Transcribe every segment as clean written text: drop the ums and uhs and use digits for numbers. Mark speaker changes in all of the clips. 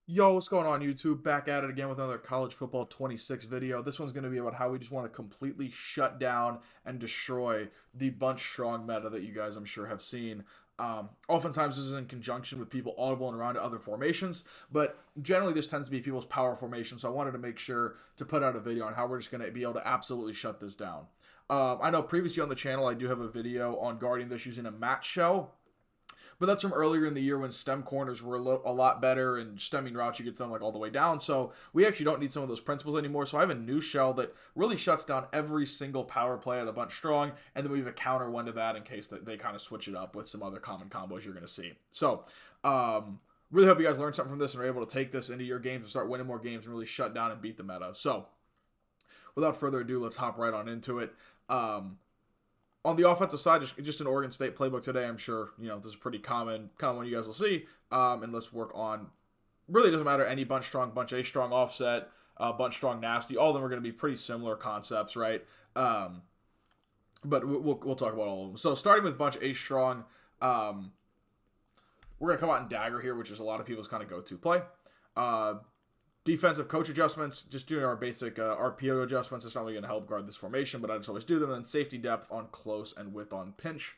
Speaker 1: Yo, what's going on YouTube? Back at it again with another College Football 26 video. This one's going to be about how we just want to completely shut down and destroy the bunch strong meta that you guys I'm sure have seen. Oftentimes this is in conjunction with people audible and around to other formations, but generally this tends to be people's power formation, so I wanted to make sure to put out a video on how we're just going to be able to absolutely shut this down. I know previously on the channel I do have a video on guarding this using a match shell. But that's from earlier in the year when stem corners were a lot better and stemming routes you get them like all the way down. So we actually don't need some of those principles anymore. So I have a new shell that really shuts down every single power play at a bunch strong. And then we have a counter one to that in case that they kind of switch it up with some other common combos you're going to see. So really hope you guys learned something from this and are able to take this into your games and start winning more games and really shut down and beat the meta. So without further ado, let's hop right on into it. On the offensive side, just an Oregon State playbook today. I'm sure, this is pretty common one you guys will see. And let's work on, really doesn't matter, any bunch strong, bunch A strong offset, bunch strong nasty. All of them are going to be pretty similar concepts, right? But we'll talk about all of them. So starting with bunch A strong, we're going to come out in dagger here, which is a lot of people's kind of go-to play. Defensive coach adjustments, just doing our basic RPO adjustments. It's not really going to help guard this formation, but I just always do them. And then safety depth on close and width on pinch.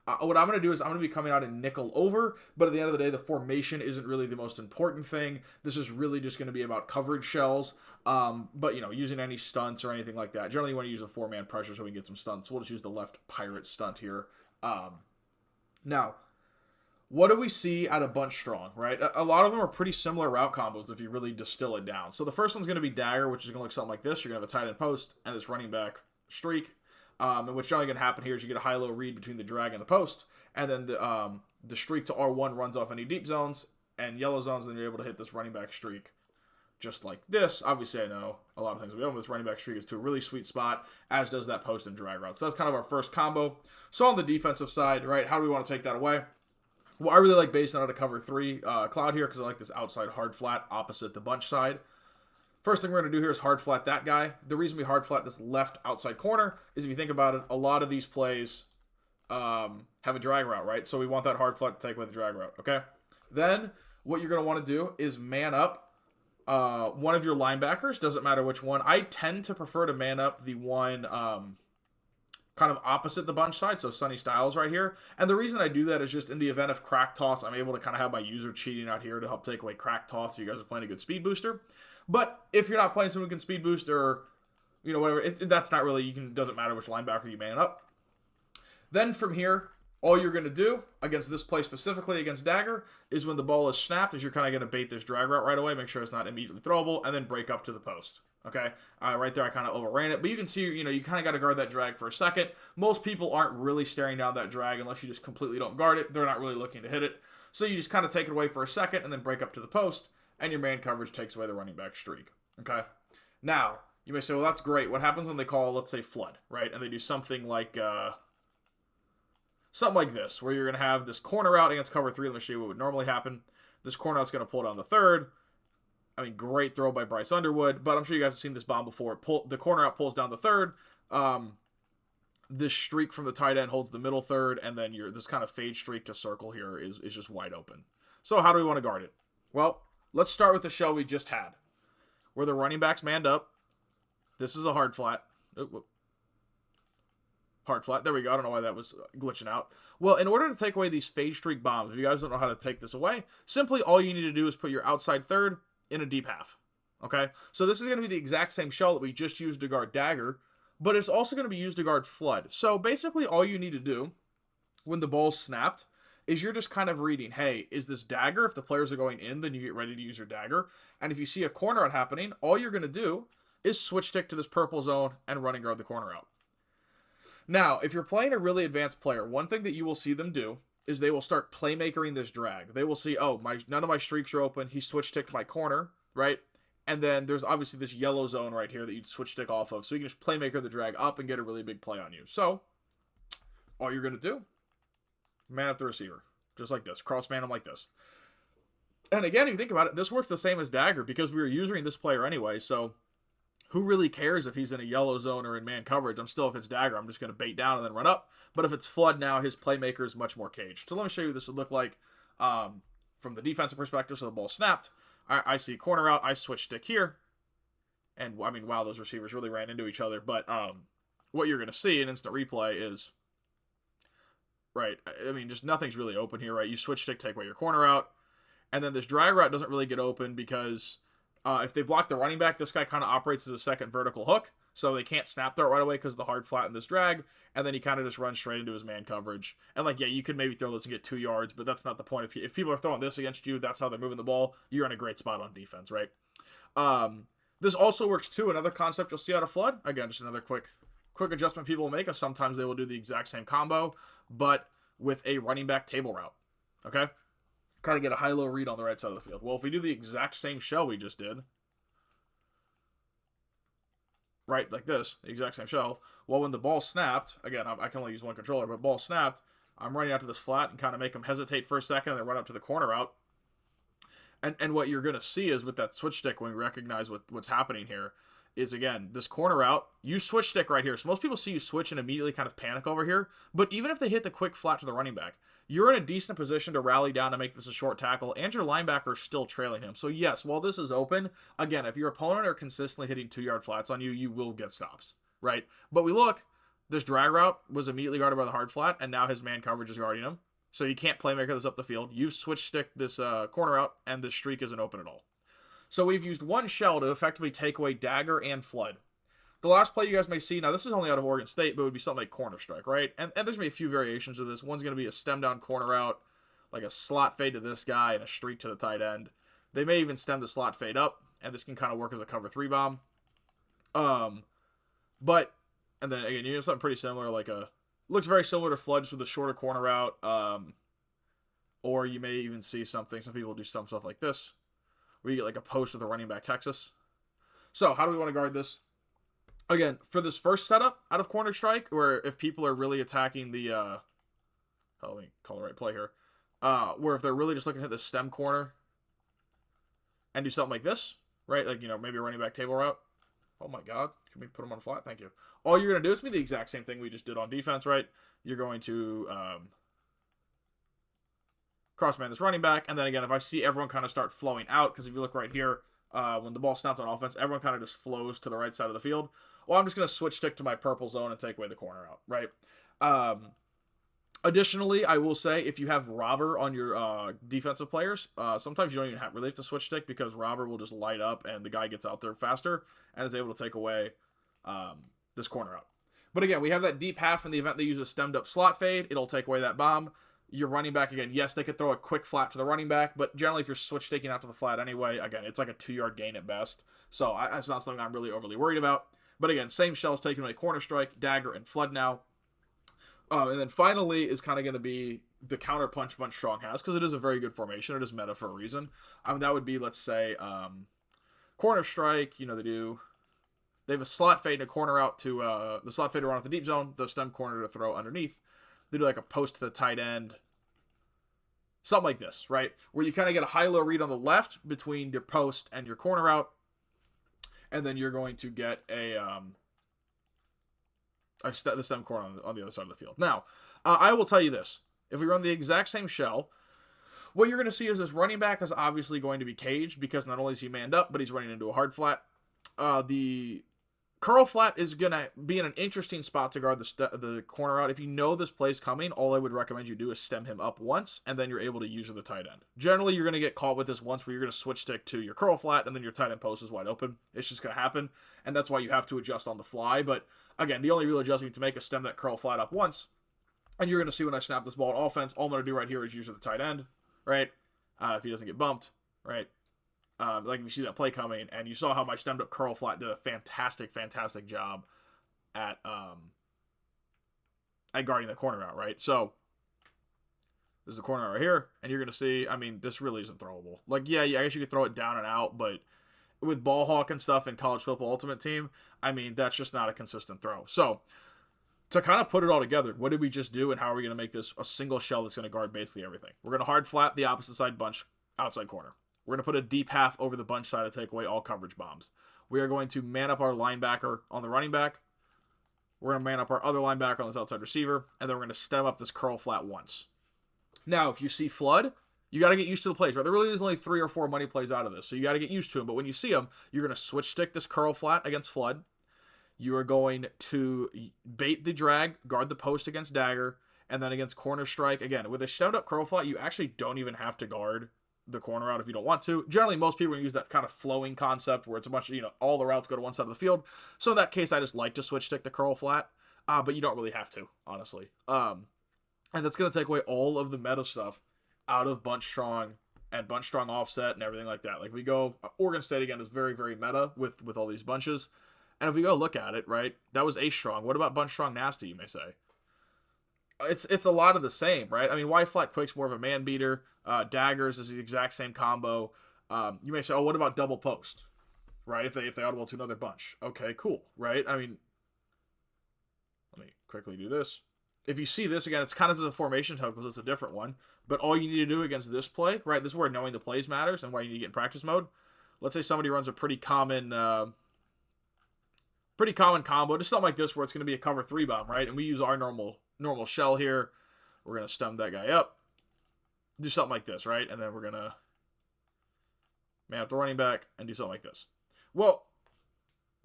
Speaker 1: What I'm going to do is I'm going to be coming out in nickel over, but at the end of the day, the formation isn't really the most important thing. This is really just going to be about coverage shells, but, using any stunts or anything like that. Generally, you want to use a four-man pressure so we can get some stunts. So we'll just use the left pirate stunt here. Now, what do we see at a bunch strong, right? A lot of them are pretty similar route combos if you really distill it down. So the first one's going to be dagger, which is going to look something like this. You're going to have a tight end post and this running back streak. And what's generally going to happen here is you get a high-low read between the drag and the post, and then the streak to R1 runs off any deep zones and yellow zones, and then you're able to hit this running back streak just like this. Obviously, I know a lot of things will be able this running back streak is to a really sweet spot, as does that post and drag route. So that's kind of our first combo. So on the defensive side, right, how do we want to take that away? Well, I really like basing out of cover 3 cloud here because I like this outside hard flat opposite the bunch side. First thing we're going to do here is hard flat that guy. The reason we hard flat this left outside corner is if you think about it, a lot of these plays have a drag route, right? So we want that hard flat to take away the drag route, okay? Then what you're going to want to do is man up one of your linebackers. Doesn't matter which one. I tend to prefer to man up the one kind of opposite the bunch side, so Sonny Styles right here. And the reason I do that is just in the event of crack toss, I'm able to kind of have my user cheating out here to help take away crack toss if you guys are playing a good speed booster. But if you're not playing someone who can speed boost or, whatever, that's not really, doesn't matter which linebacker you man up. Then from here, all you're going to do against this play specifically against dagger is when the ball is snapped is you're kind of going to bait this drag route right away, make sure it's not immediately throwable, and then break up to the post. Okay, right there I kind of overran it, but you can see, you kind of got to guard that drag for a second. Most people aren't really staring down that drag unless you just completely don't guard it. They're not really looking to hit it. So you just kind of take it away for a second and then break up to the post, and your man coverage takes away the running back streak. Okay, now you may say, well, that's great. What happens when they call, let's say, flood, right? And they do something like this, where you're going to have this corner out against cover 3. Let me show you what would normally happen. This corner out's going to pull down the third. I mean, great throw by Bryce Underwood, but I'm sure you guys have seen this bomb before. The corner out pulls down the third. This streak from the tight end holds the middle third, and then this kind of fade streak to circle here is just wide open. So how do we want to guard it? Well, let's start with the shell we just had, where the running back's manned up. This is a hard flat. Hard flat. There we go. I don't know why that was glitching out. Well, in order to take away these fade streak bombs, if you guys don't know how to take this away, simply all you need to do is put your outside third in a deep half. Okay? So this is going to be the exact same shell that we just used to guard dagger, but it's also going to be used to guard flood. So basically all you need to do when the ball's snapped is you're just kind of reading, hey, is this dagger? If the players are going in, then you get ready to use your dagger. And if you see a corner out happening, all you're going to do is switch stick to this purple zone and run and guard the corner out. Now, if you're playing a really advanced player, one thing that you will see them do is they will start playmakering this drag. They will see, oh, none of my streaks are open. He switch sticked my corner, right? And then there's obviously this yellow zone right here that you'd switch stick off of. So you can just playmaker the drag up and get a really big play on you. So all you're going to do, man up the receiver, just like this. Cross man him like this. And again, if you think about it, this works the same as dagger because we were using this player anyway. So who really cares if he's in a yellow zone or in man coverage? If it's dagger, I'm just going to bait down and then run up. But if it's flood now, his playmaker is much more caged. So let me show you what this would look like from the defensive perspective. So the ball snapped. I see corner out, I switch stick here. And, I mean, wow, those receivers really ran into each other. But what you're going to see in instant replay is, right, I mean, just nothing's really open here, right? You switch stick, take away your corner out. And then this drag route doesn't really get open because if they block the running back, this guy kind of operates as a second vertical hook. So they can't snap throw it right away because of the hard flat in this drag. And then he kind of just runs straight into his man coverage. And, like, yeah, you could maybe throw this and get 2 yards, but that's not the point. If people are throwing this against you, that's how they're moving the ball. You're in a great spot on defense, right? This also works, too. Another concept you'll see out of Flood. Again, just another quick adjustment people will make. Sometimes they will do the exact same combo, but with a running back table route. Okay? Kind of get a high-low read on the right side of the field. Well, if we do the exact same shell we just did, right, like this, the exact same shell, well, when the ball snapped, again, I can only use one controller, but ball snapped, I'm running out to this flat and kind of make them hesitate for a second and then run up to the corner route. And what you're going to see is with that switch stick, when we recognize what's happening here, is, again, this corner route, you switch stick right here. So most people see you switch and immediately kind of panic over here. But even if they hit the quick flat to the running back, you're in a decent position to rally down and make this a short tackle, and your linebacker is still trailing him. So, yes, while this is open, again, if your opponent are consistently hitting 2-yard flats on you, you will get stops, right? But we look, this drag route was immediately guarded by the hard flat, and now his man coverage is guarding him. So you can't playmaker this up the field. You've switched stick this corner out, and this streak isn't open at all. So we've used one shell to effectively take away dagger and flood. The last play you guys may see, now this is only out of Oregon State, but it would be something like corner strike, right? And there's going to be a few variations of this. One's going to be a stem down corner out, like a slot fade to this guy and a streak to the tight end. They may even stem the slot fade up, and this can kind of work as a cover 3 bomb. But, and then again, you know, something pretty similar, like looks very similar to flood, just with a shorter corner out. Or you may even see something, some people do some stuff like this, where you get like a post with a running back Texas. So how do we want to guard this? Again, for this first setup out of corner strike, where if people are really attacking the, let me call the right play here, where if they're really just looking at the stem corner and do something like this, right? Like, you know, maybe a running back table route. Oh my God, can we put them on flat? Thank you. All you're going to do is be the exact same thing we just did on defense, right? You're going to cross-man this running back, and then again, if I see everyone kind of start flowing out, because if you look right here, when the ball snapped on offense, everyone kind of just flows to the right side of the field. Well, I'm just going to switch stick to my purple zone and take away the corner out, right? Additionally, I will say, if you have robber on your defensive players, sometimes you don't even really have to switch stick, because robber will just light up and the guy gets out there faster and is able to take away this corner out. But again, we have that deep half in the event they use a stemmed up slot fade. It'll take away that bomb. Your running back, again, yes, they could throw a quick flat to the running back, but generally if you're switch sticking out to the flat anyway, again, it's like a 2-yard gain at best. So it's not something I'm really overly worried about. But again, same shells taking away corner strike, dagger, and flood now. And then finally is kind of going to be the counter punch Bunch Strong has, because it is a very good formation. It is meta for a reason. That would be, let's say, corner strike. You know, they have a slot fade and a corner out to the slot fade to run out the deep zone, the stem corner to throw underneath. They do like a post to the tight end. Something like this, right? Where you kind of get a high-low read on the left between your post and your corner out. And then you're going to get the stem corner on the other side of the field. Now, I will tell you this. If we run the exact same shell, what you're going to see is this running back is obviously going to be caged, because not only is he manned up, but he's running into a hard flat. The curl flat is going to be in an interesting spot to guard the corner out. If you know this play's coming, all I would recommend you do is stem him up once, and then you're able to use the tight end. Generally, you're going to get caught with this once, where you're going to switch stick to your curl flat, and then your tight end post is wide open. It's just going to happen, and that's why you have to adjust on the fly. But again, the only real adjustment to make is stem that curl flat up once, and you're going to see when I snap this ball on offense, all I'm going to do right here is use the tight end, right? If he doesn't get bumped, right? Like if you see that play coming, and you saw how my stemmed up curl flat did a fantastic job at guarding the corner out, right? So this is the corner right here, and you're gonna see, I mean, this really isn't throwable. Like, yeah, I guess you could throw it down and out, but with ball hawk and stuff in college football ultimate team, I mean, that's just not a consistent throw. So to kind of put it all together, what did we just do, and how are we gonna make this a single shell that's gonna guard basically everything? We're gonna hard flat the opposite side bunch outside corner. We're going to put a deep half over the bunch side to take away all coverage bombs. We are going to man up our linebacker on the running back. We're going to man up our other linebacker on this outside receiver. And then we're going to stem up this curl flat once. Now, if you see flood, You got to get used to the plays, right? There really is only 3 or 4 money plays out of this, so you got to get used to them. But when you see them, you're going to switch stick this curl flat against flood. You are going to bait the drag, guard the post against dagger, and then against corner strike. Again, with a stemmed up curl flat, you actually don't even have to guard the corner out if you don't want to. Generally, most people use that kind of flowing concept where it's a bunch of, all the routes go to one side of the field. So in that case, I just like to switch stick the curl flat, but you don't really have to, honestly. And that's going to take away all of the meta stuff out of bunch strong and bunch strong offset and everything like that. Like we go, Oregon State again is very, very meta with all these bunches. And if we go look at it, right, that was ace strong. What about bunch strong nasty, you may say? It's a lot of the same, right? I mean, Y flat quick's more of a man beater. Daggers is the exact same combo. You may say, oh, what about double post, right? If they audible to another bunch. Okay, cool, right? I mean, let me quickly do this. If you see this again, it's kind of a formation token because it's a different one. But all you need to do against this play, right? This is where knowing the plays matters and why you need to get in practice mode. Let's say somebody runs a pretty common combo, just something like this where it's going to be a cover 3 bomb, right? And we use our normal shell here. We're going to stem that guy up. Do something like this, right? And then we're going to man up the running back and do something like this. Well,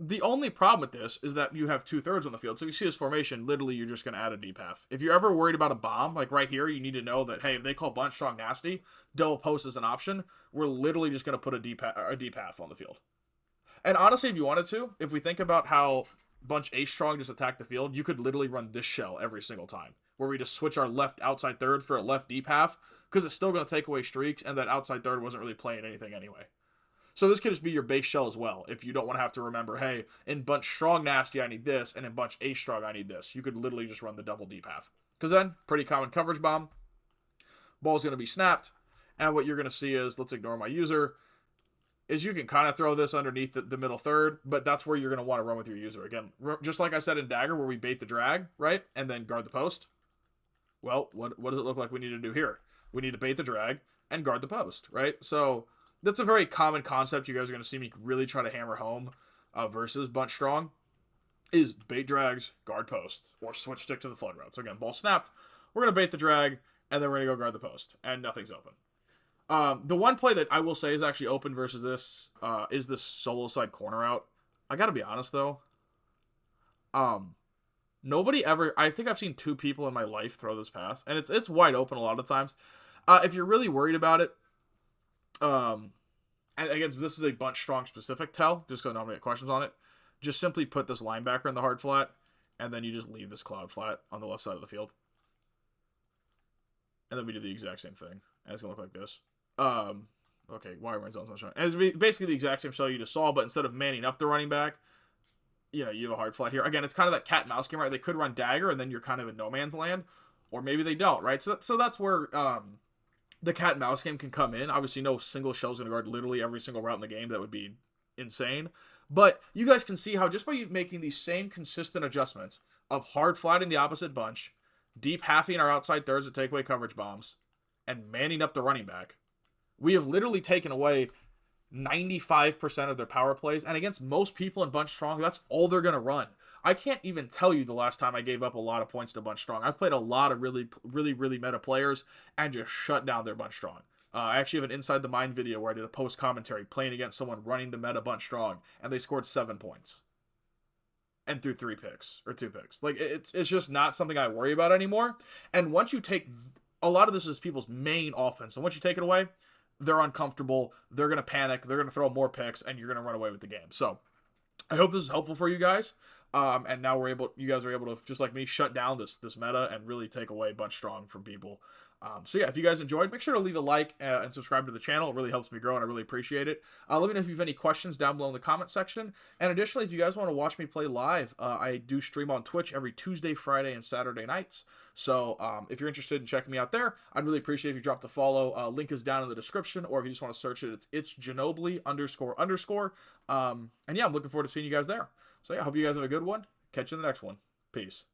Speaker 1: the only problem with this is that you have 2/3 on the field. So if you see this formation, literally you're just going to add a deep half. If you're ever worried about a bomb, like right here, you need to know that, hey, if they call bunch strong nasty, double post is an option. We're literally just going to put a deep half on the field. And honestly, if you wanted to, if we think about how bunch ace strong just attack the field, you could literally run this shell every single time, where we just switch our left outside third for a left deep half, because it's still going to take away streaks, and that outside third wasn't really playing anything anyway. So this could just be your base shell as well, if you don't want to have to remember, hey, in bunch strong nasty I need this, and in bunch ace strong I need this. You could literally just run the double deep half. Because then, pretty common coverage bomb, ball's going to be snapped, and what you're going to see is, let's ignore my user, is you can kind of throw this underneath the middle third, but that's where you're going to want to run with your user. Again, just like I said in Dagger, where we bait the drag, right, and then guard the post. Well, what does it look like we need to do here? We need to bait the drag and guard the post, right? So that's a very common concept you guys are going to see me really try to hammer home versus bunch strong, is bait drags, guard posts, or switch stick to the flood route. So again, ball snapped, we're going to bait the drag, and then we're going to go guard the post, and nothing's open. The one play that I will say is actually open versus this is this solo side corner out. I gotta be honest though. Nobody ever. I think I've seen 2 people in my life throw this pass, and it's wide open a lot of times. If you're really worried about it, and again, this is a bunch strong specific tell, just because I'm gonna get questions on it. Just simply put this linebacker in the hard flat, and then you just leave this cloud flat on the left side of the field, and then we do the exact same thing, and it's gonna look like this. Okay, why are my zones not showing? And it's basically the exact same shell you just saw, but instead of manning up the running back, you have a hard flat here. Again, it's kind of that cat and mouse game, right? They could run dagger, and then you're kind of in no man's land, or maybe they don't, right? So that's where the cat and mouse game can come in. Obviously, no single shell is going to guard literally every single route in the game. That would be insane. But you guys can see how just by making these same consistent adjustments of hard flatting the opposite bunch, deep halving our outside thirds to take away coverage bombs, and manning up the running back, we have literally taken away 95% of their power plays. And against most people in bunch strong, that's all they're going to run. I can't even tell you the last time I gave up a lot of points to bunch strong. I've played a lot of really, really, really meta players and just shut down their bunch strong. I actually have an Inside the Mind video where I did a post commentary playing against someone running the meta bunch strong, and they scored 7 points and threw 2 picks. Like, it's just not something I worry about anymore. And once you take, a lot of this is people's main offense, and once you take it away, they're uncomfortable, they're going to panic, they're going to throw more picks, and you're going to run away with the game. So I hope this is helpful for you guys. And now you guys are able to, just like me, shut down this meta and really take away bunch strong from people. So yeah, if you guys enjoyed, make sure to leave a like and subscribe to the channel. It really helps me grow, and I really appreciate it. Let me know if you have any questions down below in the comment section. And additionally, if you guys want to watch me play live, I do stream on Twitch every Tuesday, Friday, and Saturday nights. So if you're interested in checking me out there, I'd really appreciate if you dropped a follow. Link is down in the description, or if you just want to search it, it's Ginobili __. And yeah, I'm looking forward to seeing you guys there. So yeah, I hope you guys have a good one. Catch you in the next one. Peace.